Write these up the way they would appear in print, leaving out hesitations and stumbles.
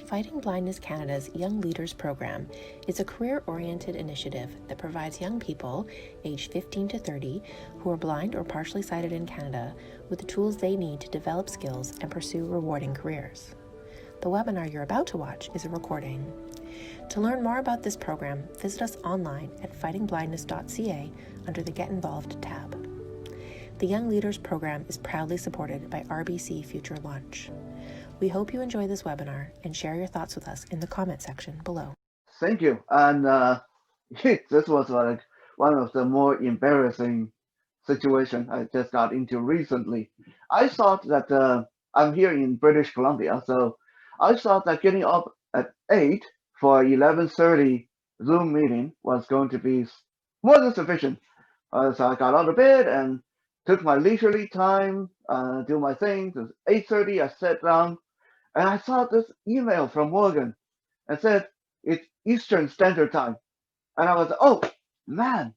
Fighting Blindness Canada's Young Leaders Program is a career-oriented initiative that provides young people, aged 15 to 30, who are blind or partially sighted in Canada with the tools they need to develop skills and pursue rewarding careers. The webinar you're about to watch is a recording. To learn more about this program, visit us online at fightingblindness.ca under the Get Involved tab. The Young Leaders Program is proudly supported by RBC Future Launch. We hope you enjoy this webinar and share your thoughts with us in the comment section below. Thank you. And this was like one of the more embarrassing situations I just got into recently. I thought that I'm here in British Columbia, so I thought that getting up at 8 for 11:30 Zoom meeting was going to be more than sufficient. So I got out of bed and took my leisurely time, do my things. At 8:30, I sat down, and I saw this email from Morgan and said it's Eastern Standard Time. And I was, oh man,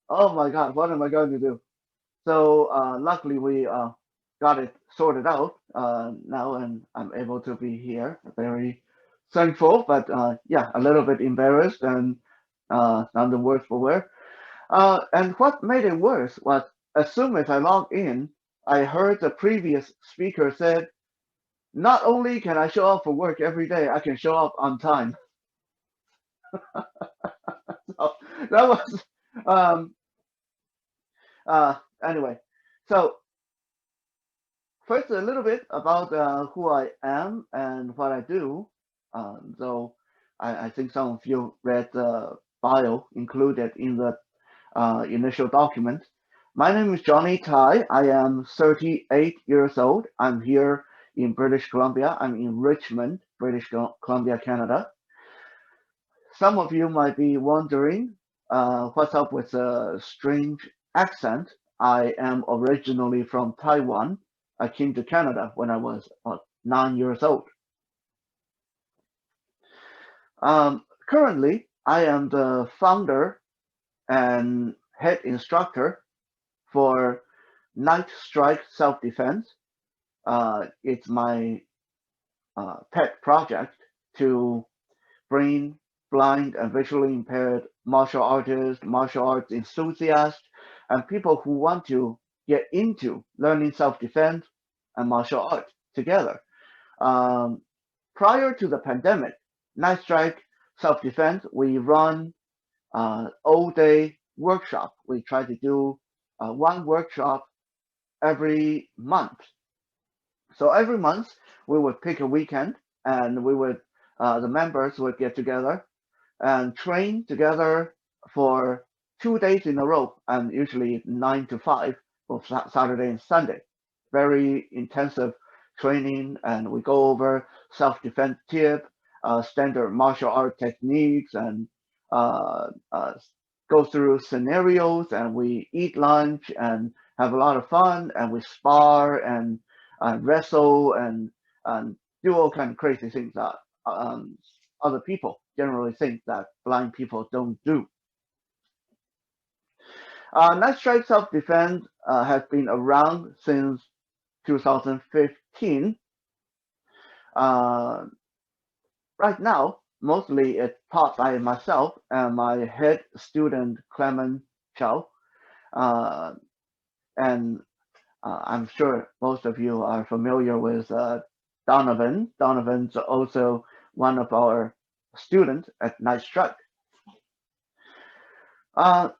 oh my God, what am I going to do? So luckily we got it sorted out now, and I'm able to be here. Very thankful, but yeah, a little bit embarrassed and none the worse for wear. And what made it worse was as soon as I logged in, I heard the previous speaker said, not only can I show up for work every day, I can show up on time. So that was um, anyway. So first, a little bit about who I am and what I do. So I think some of you read the bio included in the initial document. My name is Johnny Tai. I am 38 years old. I'm here in British Columbia. I'm in Richmond, British Columbia, Canada. Some of you might be wondering what's up with a strange accent. I am originally from Taiwan. I came to Canada when I was 9 years old. Currently, I am the founder and head instructor for Night Strike Self-Defense. It's my pet project to bring blind and visually impaired martial artists, martial arts enthusiasts, and people who want to get into learning self-defense and martial arts together. Prior to the pandemic, Night Strike Self-Defense, we run all-day workshop. We try to do one workshop every month. So every month we would pick a weekend, and we would the members would get together and train together for 2 days in a row, and usually 9 to 5 for Saturday and Sunday. Very intensive training, and we go over self-defense tip, standard martial art techniques, and go through scenarios, and we eat lunch and have a lot of fun, and we spar and wrestle and do all kind of crazy things that other people generally think that blind people don't do. Night Strike Self-Defense has been around since 2015. Right now, mostly it's taught by myself and my head student, Clement Chow. And I'm sure most of you are familiar with Donovan. Donovan's also one of our students at Night Strike. In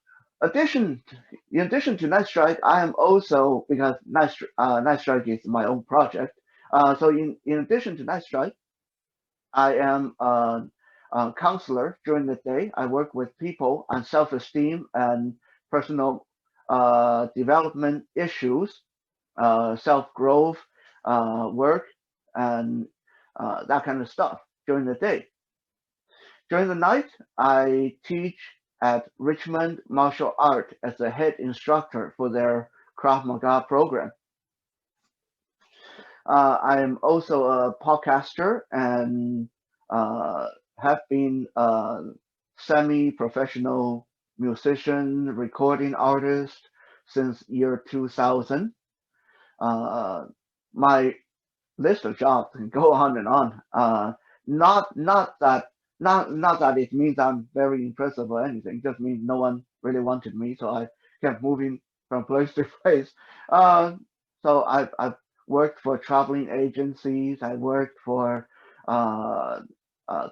addition to Night Strike, I am also, because Night Strike is my own project. So in addition to Night Strike, I am a counselor during the day. I work with people on self-esteem and personal development issues, self-growth work, and that kind of stuff during the day. During the night, I teach at Richmond Martial Art as a head instructor for their Krav Maga program. I am also a podcaster and have been a semi-professional musician, recording artist since year 2000. My list of jobs and go on and on. Not that not that it means I'm very impressive or anything. Just means no one really wanted me, so I kept moving from place to place. Uh, so I've worked for traveling agencies. I worked for uh,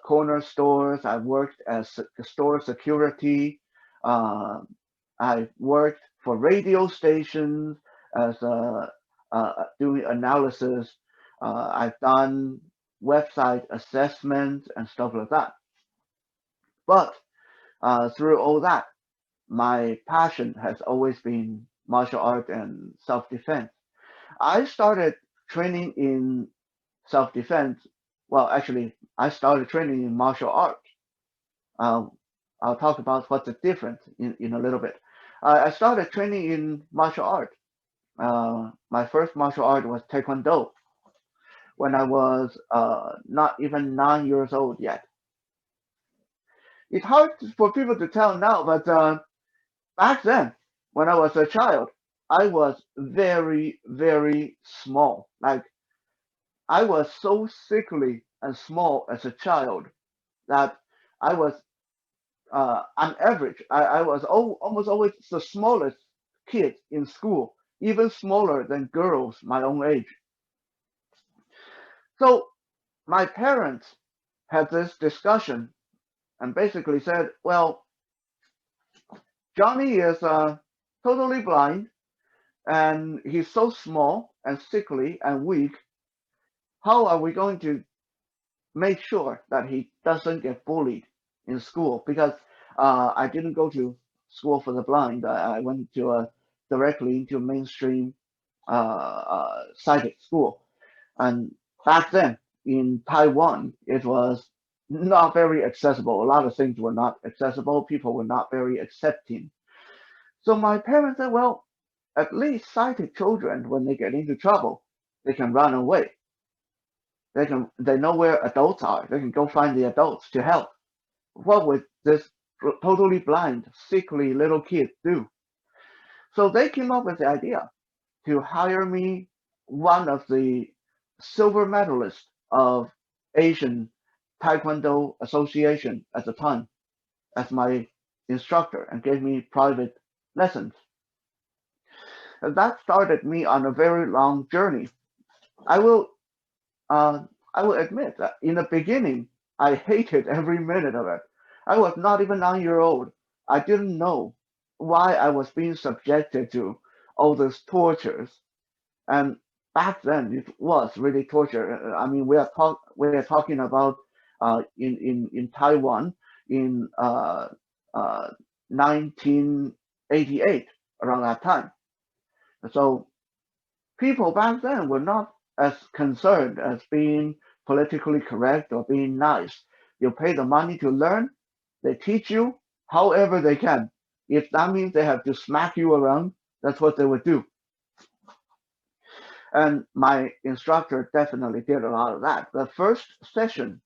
corner stores. I worked as store security. Uh, I worked for radio stations as doing analysis. I've done website assessment and stuff like that. But through all that, my passion has always been martial art and self-defense. I started training in self-defense. Well, actually, I started training in martial art. Um, I'll talk about what's the difference in a little bit. I started training in martial art. My first martial art was Taekwondo when I was not even 9 years old yet. It's hard for people to tell now, but back then, when I was a child, I was very, very small. Like I was so sickly and small as a child that I was on average, I was almost always the smallest kid in school, even smaller than girls my own age. So my parents had this discussion and basically said, well, Johnny is totally blind and he's so small and sickly and weak. How are we going to make sure that he doesn't get bullied in school? Because I didn't go to school for the blind. I went to directly into mainstream sighted school. And back then in Taiwan, it was not very accessible. A lot of things were not accessible. People were not very accepting. So my parents said, well, at least sighted children, when they get into trouble, they can run away. They know where adults are. They can go find the adults to help. What would this totally blind, sickly little kid do? So they came up with the idea to hire me one of the silver medalists of Asian Taekwondo Association at the time as my instructor and gave me private lessons. And that started me on a very long journey. I will I will admit that in the beginning I hated every minute of it. I was not even 9 years old. I didn't know why I was being subjected to all these tortures. And back then, it was really torture. I mean, we are talking about in Taiwan in 1988 around that time. So people back then were not as concerned as being politically correct or being nice. You pay the money to learn, they teach you however they can. If that means they have to smack you around, that's what they would do. And my instructor definitely did a lot of that. The first session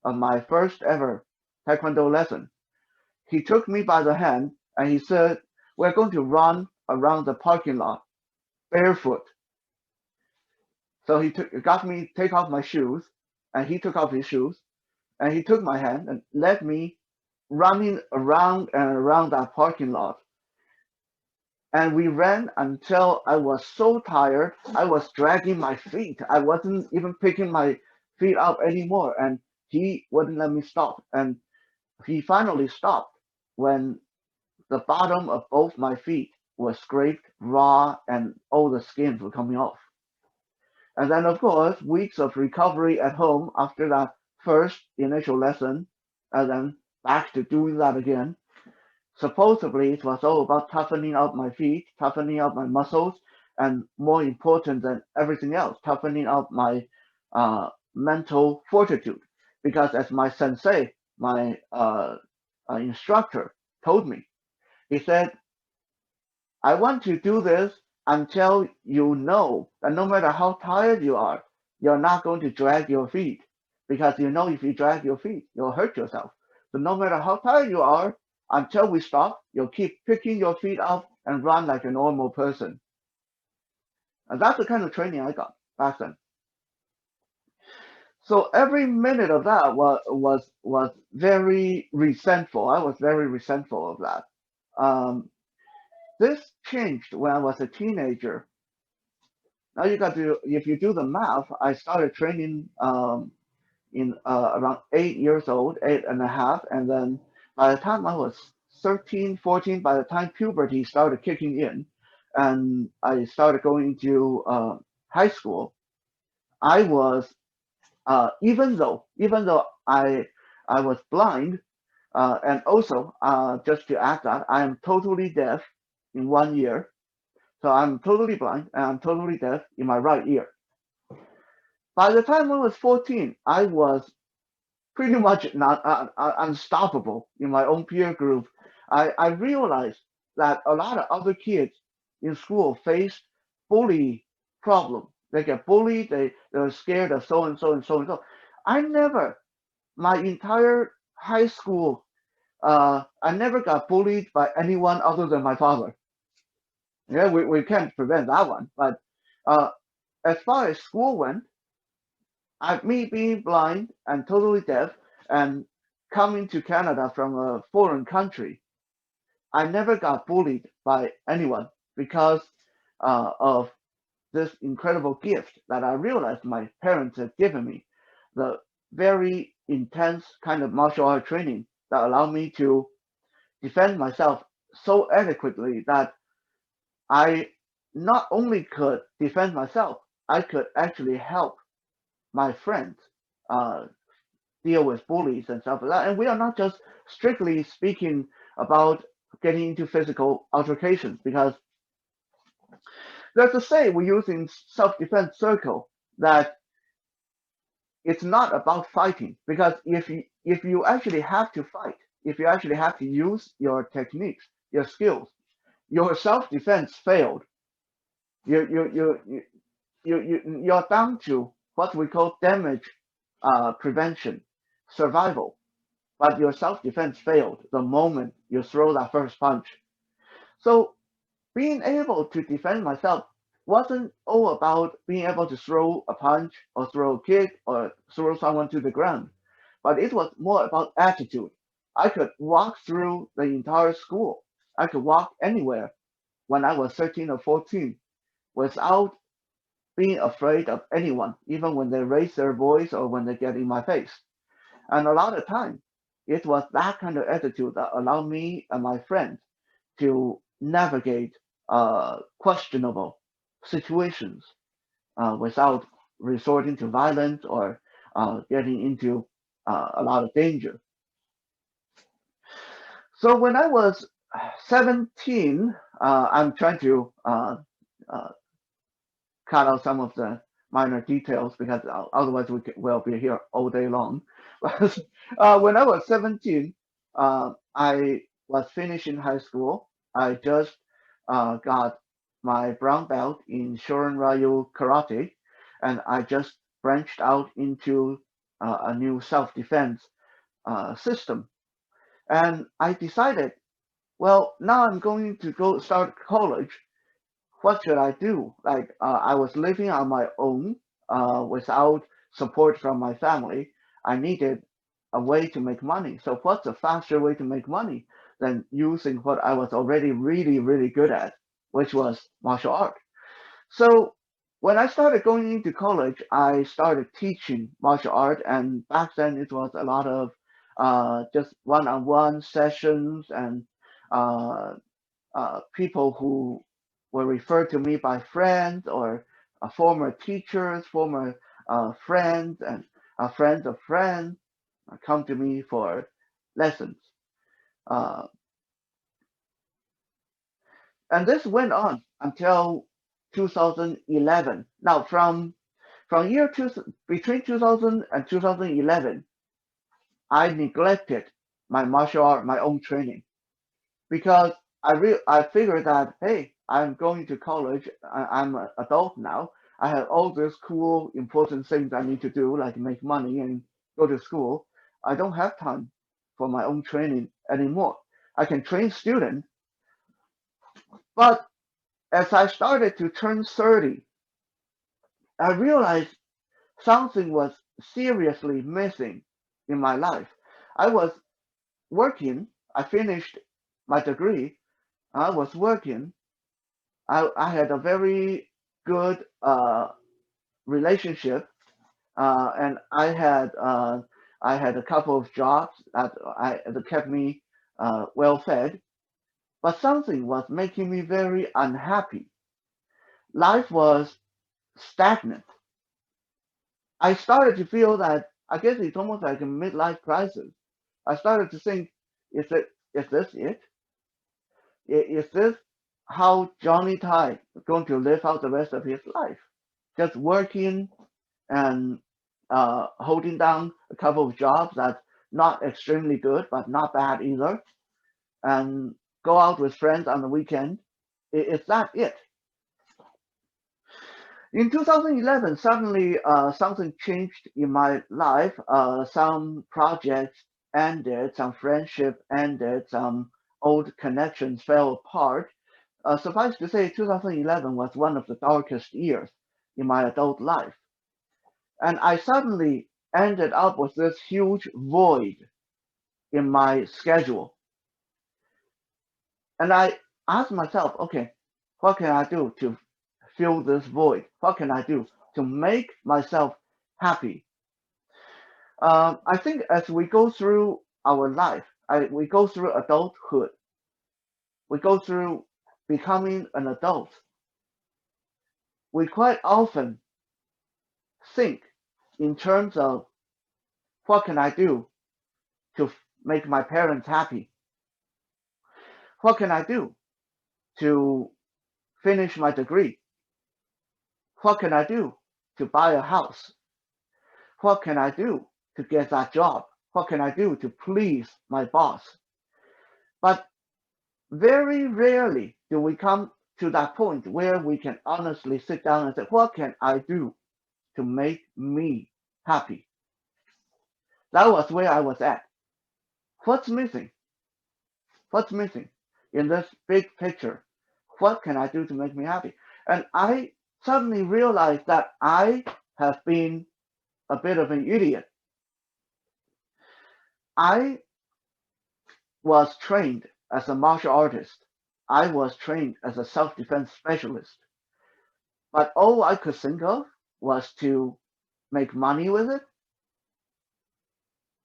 of my first ever Taekwondo lesson, he took me by the hand and he said, we're going to run around the parking lot barefoot. So got me take off my shoes and he took off his shoes and he took my hand and led me running around and around that parking lot. And we ran until I was so tired, I was dragging my feet. I wasn't even picking my feet up anymore. And he wouldn't let me stop. And he finally stopped when the bottom of both my feet were scraped raw and all the skins were coming off. And then, of course, weeks of recovery at home after that first initial lesson, and then back to doing that again. Supposedly, it was all about toughening up my feet, toughening up my muscles, and more important than everything else, toughening up my mental fortitude. Because as my sensei, my instructor, told me, he said, I want to do this until you know that no matter how tired you are, you're not going to drag your feet. Because you know if you drag your feet, you'll hurt yourself. So no matter how tired you are, until we stop, you'll keep picking your feet up and run like a normal person. And that's the kind of training I got back then. So every minute of that was very resentful. I was very resentful of that. Um, this changed when I was a teenager. Now you got to, if you do the math, I started training in around 8 years old, 8.5, and then by the time I was 13, 14, by the time puberty started kicking in, and I started going to high school, I was even though I was blind, and also just to add that I am totally deaf in 1 year, so I'm totally blind and I'm totally deaf in my right ear. By the time I was 14, I was pretty much not unstoppable in my own peer group. I realized that a lot of other kids in school face bully problem. They get bullied. They're scared of so and so and so and so. I never, my entire high school, I never got bullied by anyone other than my father. Yeah, we can't prevent that one. But uh, as far as school went, me being blind and totally deaf and coming to Canada from a foreign country, I never got bullied by anyone because of this incredible gift that I realized my parents had given me, the very intense kind of martial art training that allowed me to defend myself so adequately that I not only could defend myself, I could actually help my friends uh, deal with bullies and stuff like that. And we are not just strictly speaking about getting into physical altercations, because there's a saying we use in self-defense circle that it's not about fighting, because if you actually have to fight, if you actually have to use your techniques, your skills, your self-defense failed. You you you you you're down to what we call damage prevention, survival. But your self-defense failed the moment you throw that first punch. So being able to defend myself wasn't all about being able to throw a punch or throw a kick or throw someone to the ground, but it was more about attitude. I could walk through the entire school. I could walk anywhere when I was 13 or 14 without being afraid of anyone, even when they raise their voice or when they get in my face. And a lot of time, it was that kind of attitude that allowed me and my friends to navigate questionable situations without resorting to violence or getting into a lot of danger. So when I was 17, I'm trying to uh, cut out some of the minor details because otherwise will be here all day long. But when I was 17, I was finishing high school. I just got my brown belt in Shorin Ryu Karate, and I just branched out into a new self-defense system. And I decided, well, now I'm going to go start college. What should I do? Like, I was living on my own without support from my family. I needed a way to make money. So, what's a faster way to make money than using what I was already really, really good at, which was martial art? So, when I started going into college, I started teaching martial art, and back then it was a lot of just one-on-one sessions and uh, people who were referred to me by friends or former teachers, former friends, and friends of friends come to me for lessons. Uh, and this went on until 2011. Now, from year two, between 2000 and 2011, I neglected my martial art, my own training, because I figured that, hey, I'm going to college. I'm an adult now. I have all these cool important things I need to do, like make money and go to school. I don't have time for my own training anymore. I can train students, but as I started to turn 30, I realized something was seriously missing in my life. I was working, I finished my degree, I was working, I had a very good relationship, and I had a couple of jobs that kept me well fed, but something was making me very unhappy. Life was stagnant. I started to feel that I guess it's almost like a midlife crisis. I started to think, is this it? Is this how Johnny Tai is going to live out the rest of his life? Just working and holding down a couple of jobs that's not extremely good, but not bad either, and go out with friends on the weekend. Is that it? In 2011, suddenly something changed in my life. Some projects ended, some friendship ended, some old connections fell apart. Suffice to say, 2011 was one of the darkest years in my adult life. And I suddenly ended up with this huge void in my schedule. And I asked myself, okay, what can I do to fill this void? What can I do to make myself happy? I think as we go through our life, we go through adulthood, we go through becoming an adult, we quite often think in terms of what can I do to make my parents happy? What can I do to finish my degree? What can I do to buy a house? What can I do to get that job? What can I do to please my boss? But very rarely do we come to that point where we can honestly sit down and say, what can I do to make me happy? That was where I was at. What's missing? What's missing in this big picture? What can I do to make me happy? And I suddenly realized that I have been a bit of an idiot. I was trained as a martial artist. I was trained as a self defense specialist. But all I could think of was to make money with it.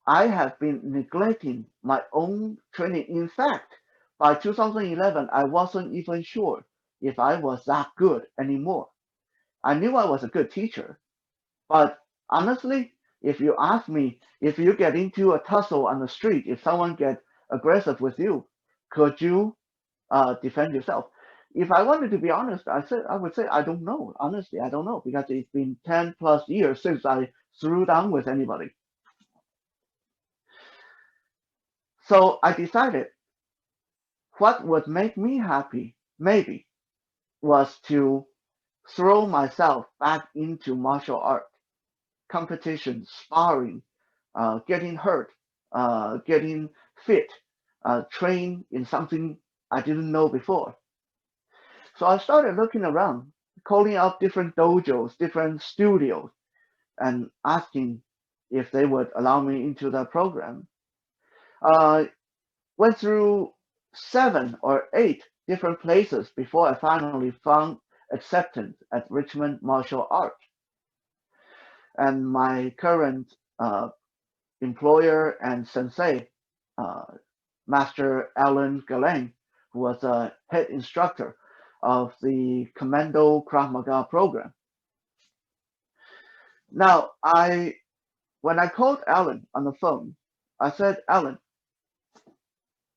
I have been neglecting my own training. In fact, by 2011, I wasn't even sure if I was that good anymore. I knew I was a good teacher, but honestly, if you ask me, if you get into a tussle on the street, if someone gets aggressive with you, could you defend yourself? If I wanted to be honest, I would say I don't know. Honestly, I don't know because it's been 10 plus years since I threw down with anybody. So I decided what would make me happy, maybe, was to throw myself back into martial art, competition, sparring, getting hurt, getting fit, train in something I didn't know before. So I started looking around, calling out different dojos, different studios, and asking if they would allow me into the program. Uh, went through 7 or 8 different places before I finally found acceptance at Richmond Martial Art. And my current employer and sensei, uh, Master Alan Galang, who was a head instructor of the Commando Krav Maga program. Now, when I called Alan on the phone, I said, Alan,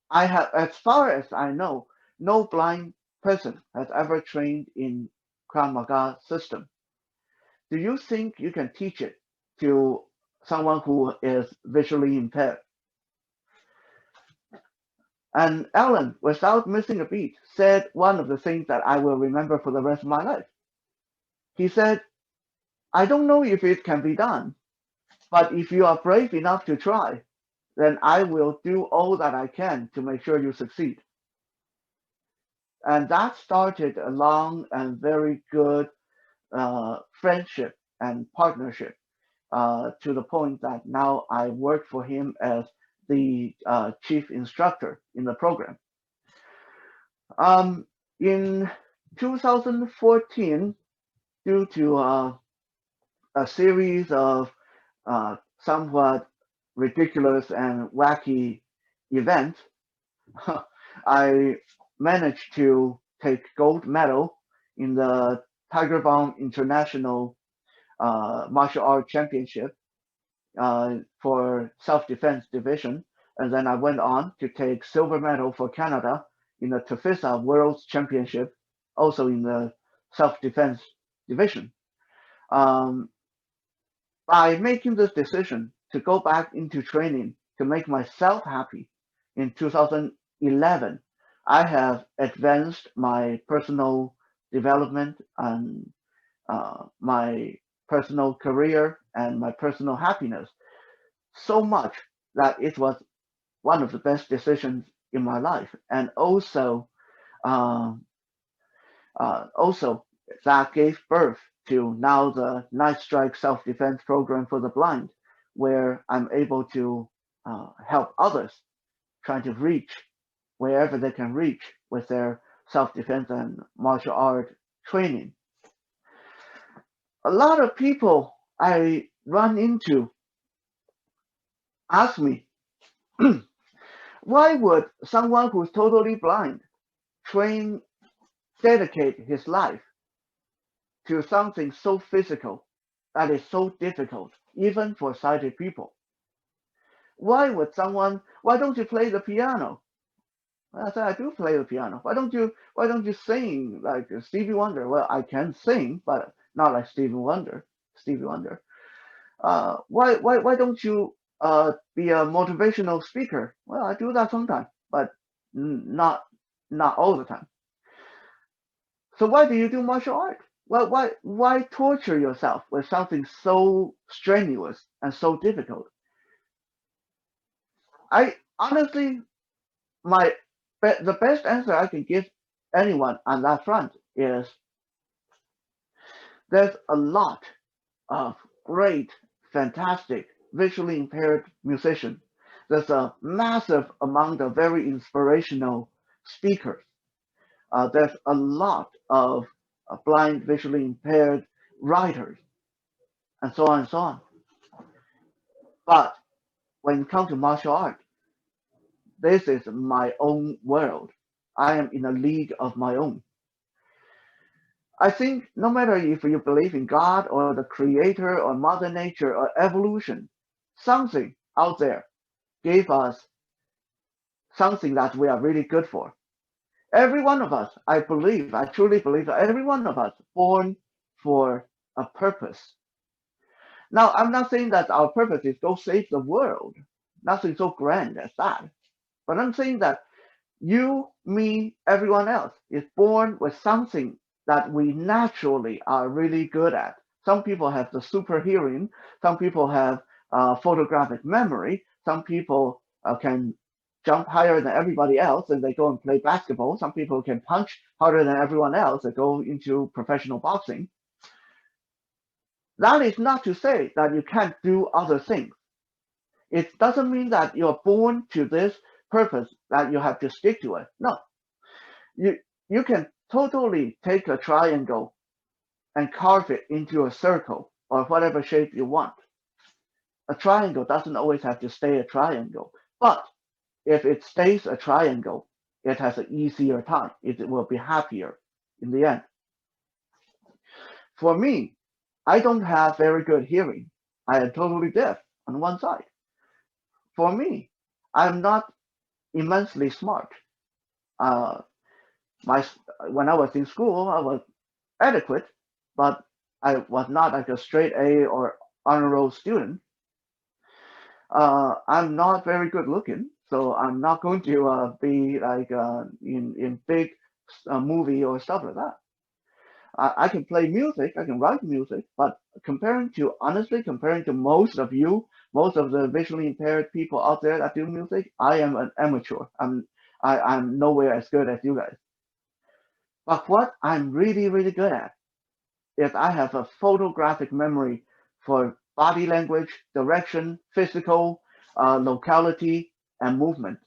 I have, as far as I know, no blind person has ever trained in Krav Maga system. Do you think you can teach it to someone who is visually impaired? And Alan, without missing a beat, said one of the things that I will remember for the rest of my life. He said, I don't know if it can be done, but if you are brave enough to try, then I will do all that I can to make sure you succeed. And that started a long and very good friendship and partnership. to the point that now I work for him as the chief instructor in the program. In 2014, due to a series of somewhat ridiculous and wacky events, I managed to take gold medal in the Tiger Bomb International Martial Art Championship for self-defense division, and then I went on to take silver medal for Canada in the Tafisa World Championship, also in the self-defense division. Um, by making this decision to go back into training to make myself happy in 2011, I have advanced my personal development and my personal career and my personal happiness so much that it was one of the best decisions in my life. And um, also that gave birth to now the Night Strike Self-Defense Program for the Blind, where I'm able to help others trying to reach wherever they can reach with their self-defense and martial art training. A lot of people I run into ask me, why would someone who's totally blind train, dedicate his life to something so physical that is so difficult, even for sighted people? Why don't you play the piano? I said, I do play the piano. Why don't you sing like Stevie Wonder? Well, I can sing, but not like Stevie Wonder. Why don't you be a motivational speaker? Well, I do that sometimes, but not all the time. So why do you do martial art? Well, why torture yourself with something so strenuous and so difficult? I honestly, my the best answer I can give anyone on that front is there's a lot of great, fantastic, visually impaired musicians. There's a massive amount of very inspirational speakers. There's a lot of blind, visually impaired writers, and so on and so on. But when it comes to martial art, this is my own world. I am in a league of my own. I think no matter if you believe in God or the creator or mother nature or evolution, something out there gave us something that we are really good for. Every one of us, I truly believe that every one of us born for a purpose. Now, I'm not saying that our purpose is go save the world. Nothing so grand as that. But I'm saying that you, me, everyone else is born with something that we naturally are really good at. Some people have the super hearing. Some people have photographic memory. Some people can jump higher than everybody else and they go and play basketball. Some people can punch harder than everyone else and go into professional boxing. That is not to say that you can't do other things. It doesn't mean that you're born to this purpose that you have to stick to it. No, you can totally take a triangle and carve it into a circle or whatever shape you want. A triangle doesn't always have to stay a triangle, but if it stays a triangle, it has an easier time. It will be happier in the end. For me, I don't have very good hearing. I am totally deaf on one side. For me, I'm not immensely smart. Uh, my when I was in school, I was adequate, but I was not like a straight A or honor roll student. I'm not very good looking, so I'm not going to be like in big movie or stuff like that. I can play music, I can write music, but comparing to most of you, most of the visually impaired people out there that do music, I am an amateur. I'm nowhere as good as you guys. But what I'm really, really good at is I have a photographic memory for body language, direction, physical, locality, and movement.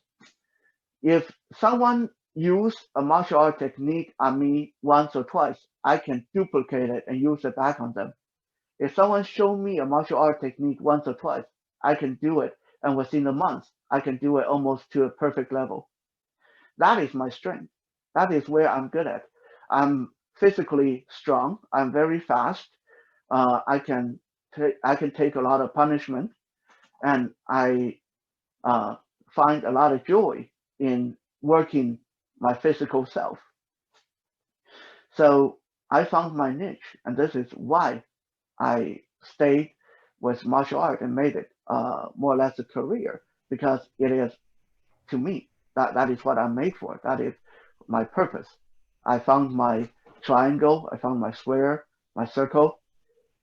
If someone use a martial art technique on me once or twice, I can duplicate it and use it back on them. If someone show me a martial art technique once or twice, I can do it, and within a month, I can do it almost to a perfect level. That is my strength. That is where I'm good at. I'm physically strong. I'm very fast. I can take a lot of punishment, and I uh, find a lot of joy in working my physical self. So I found my niche, and this is why I stayed with martial art and made it more or less a career, because it is, to me, that is what I'm made for. That is my purpose. I found my triangle, I found my square, my circle,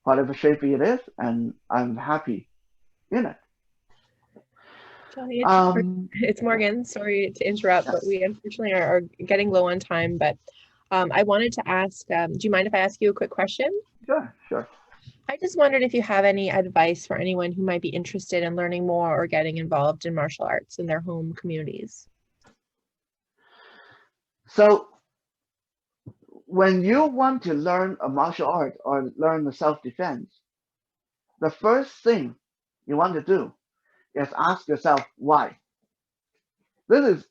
whatever shape it is, and I'm happy in it. Johnny, Um, it's Morgan. Sorry to interrupt, but yes, we unfortunately are getting low on time. But I wanted to ask, do you mind if I ask you a quick question? sure, sure. I just wondered if you have any advice for anyone who might be interested in learning more or getting involved in martial arts in their home communities. So when you want to learn a martial art or learn the self-defense, the first thing you want to do is ask yourself why. This is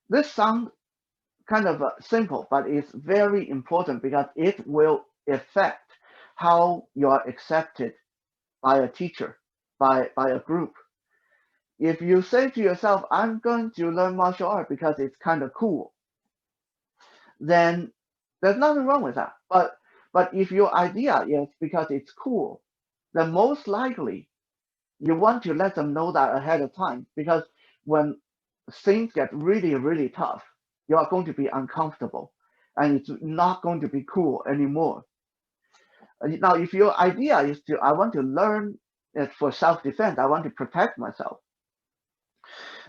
this sounds kind of simple, but it's very important because it will affect how you are accepted by a teacher, by a group. If you say to yourself, I'm going to learn martial art because it's kind of cool, then there's nothing wrong with that. But if your idea is because it's cool, then most likely you want to let them know that ahead of time, because when things get really, really tough, you are going to be uncomfortable and it's not going to be cool anymore. Now, if your idea is to, I want to learn it for self defense, I want to protect myself,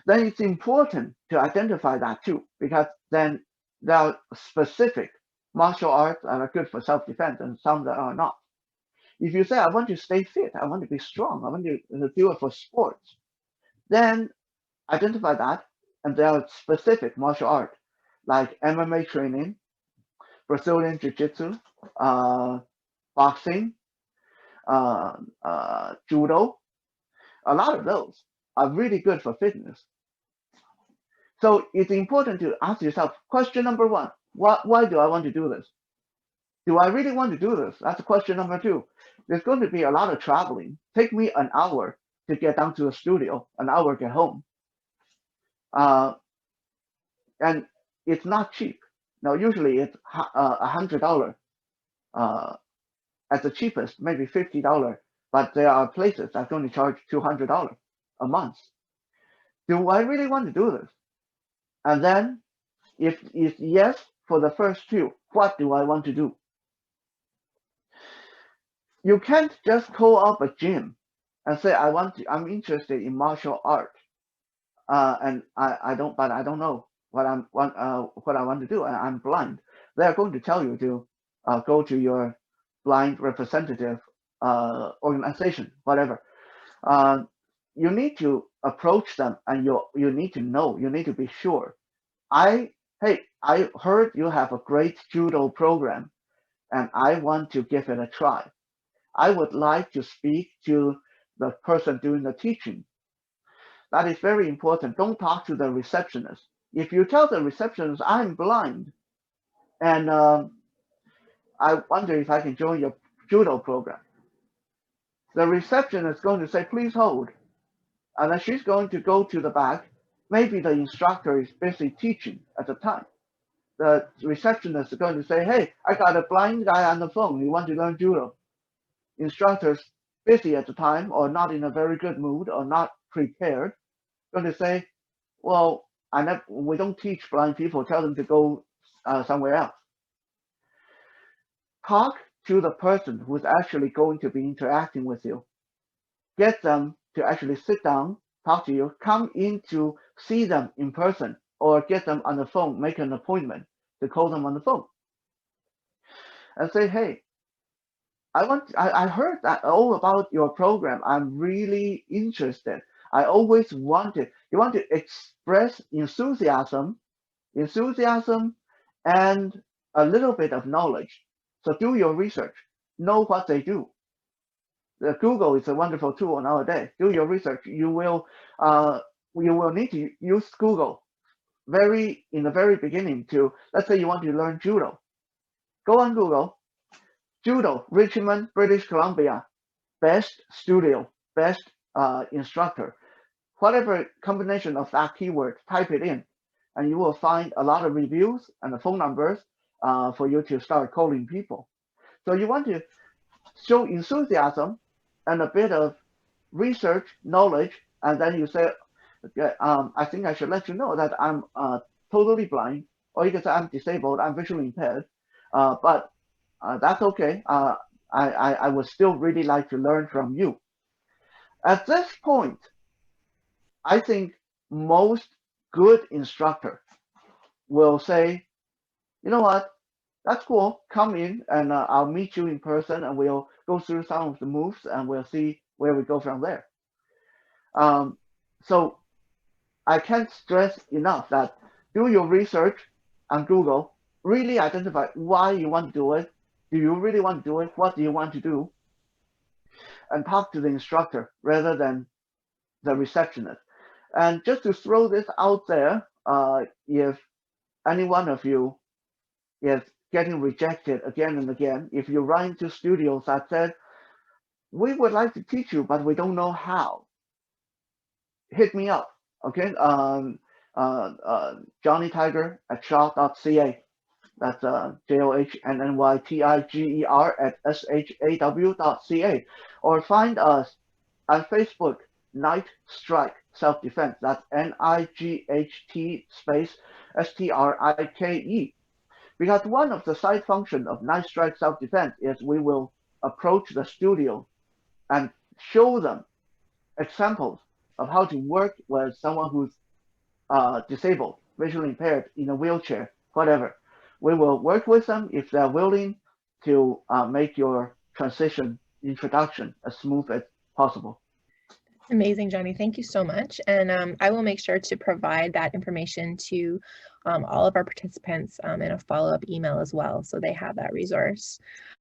then it's important to identify that too, because then there are specific martial arts that are good for self defense and some that are not. If you say, I want to stay fit, I want to be strong, I want to do it for sports, then identify that. And there are specific martial art like MMA training, Brazilian Jiu Jitsu, boxing, judo. A lot of those are really good for fitness. So it's important to ask yourself question number one, why do I want to do this? Do I really want to do this? That's question number two. There's going to be a lot of traveling. Take me an hour to get down to the studio, an hour get home. Uh, and it's not cheap. Now, usually it's $100 uh, at the cheapest, maybe $50, but there are places that only charge $200 a month. Do I really want to do this? And then, if it's yes for the first two, what do I want to do? You can't just call up a gym and say I'm interested in martial art, and I don't know what I want to do, and I'm blind. They are going to tell you to go to your blind representative organization, whatever. Uh, you need to approach them, and you need to know, you need to be sure. Hey, I heard you have a great judo program, and I want to give it a try. I would like to speak to the person doing the teaching. That is very important. Don't talk to the receptionist. If you tell the receptionist, I'm blind, and I wonder if I can join your judo program, the receptionist is going to say, please hold. And then she's going to go to the back. Maybe the instructor is busy teaching at the time. The receptionist is going to say, hey, I got a blind guy on the phone. You want to learn judo? Instructor's busy at the time or not in a very good mood or not prepared. Going to say, well, we don't teach blind people. Tell them to go somewhere else. Talk to the person who's actually going to be interacting with you. Get them to actually sit down, talk to you, come in to see them in person, or get them on the phone, make an appointment to call them on the phone and say, hey, I heard that all about your program. I'm really interested. I always wanted, you want to express enthusiasm and a little bit of knowledge. So do your research, know what they do. Google is a wonderful tool nowadays. Do your research. Uh, you will need to use Google very in the very beginning to, let's say you want to learn judo. Go on Google, judo, Richmond, British Columbia, best studio, best instructor. Whatever combination of that keyword, type it in, and you will find a lot of reviews and the phone numbers for you to start calling people. So you want to show enthusiasm and a bit of research knowledge, and then you say, okay, I think I should let you know that I'm totally blind, or you can say I'm disabled, I'm visually impaired, but that's okay. I would still really like to learn from you. At this point, I think most good instructor will say, you know what, that's cool. Come in and I'll meet you in person and we'll go through some of the moves and we'll see where we go from there. Um, so I can't stress enough that do your research on Google, really identify why you want to do it. Do you really want to do it? What do you want to do? And talk to the instructor rather than the receptionist. And just to throw this out there, if any one of you is getting rejected again and again, if you run into studios that said, we would like to teach you, but we don't know how, hit me up. Okay. Johnny Tiger at shaw.ca. That's JOHNNYTIGER@SHAW.ca. Or find us on Facebook, Night Strike Self Defense. That's NIGHT space STRIKE. Because one of the side functions of Night Strike Self Defense is we will approach the studio and show them examples of how to work with someone who's disabled, visually impaired, in a wheelchair, whatever. We will work with them if they're willing to make your transition introduction as smooth as possible. Amazing, Johnny. Thank you so much. And I will make sure to provide that information to all of our participants in a follow-up email as well, so they have that resource.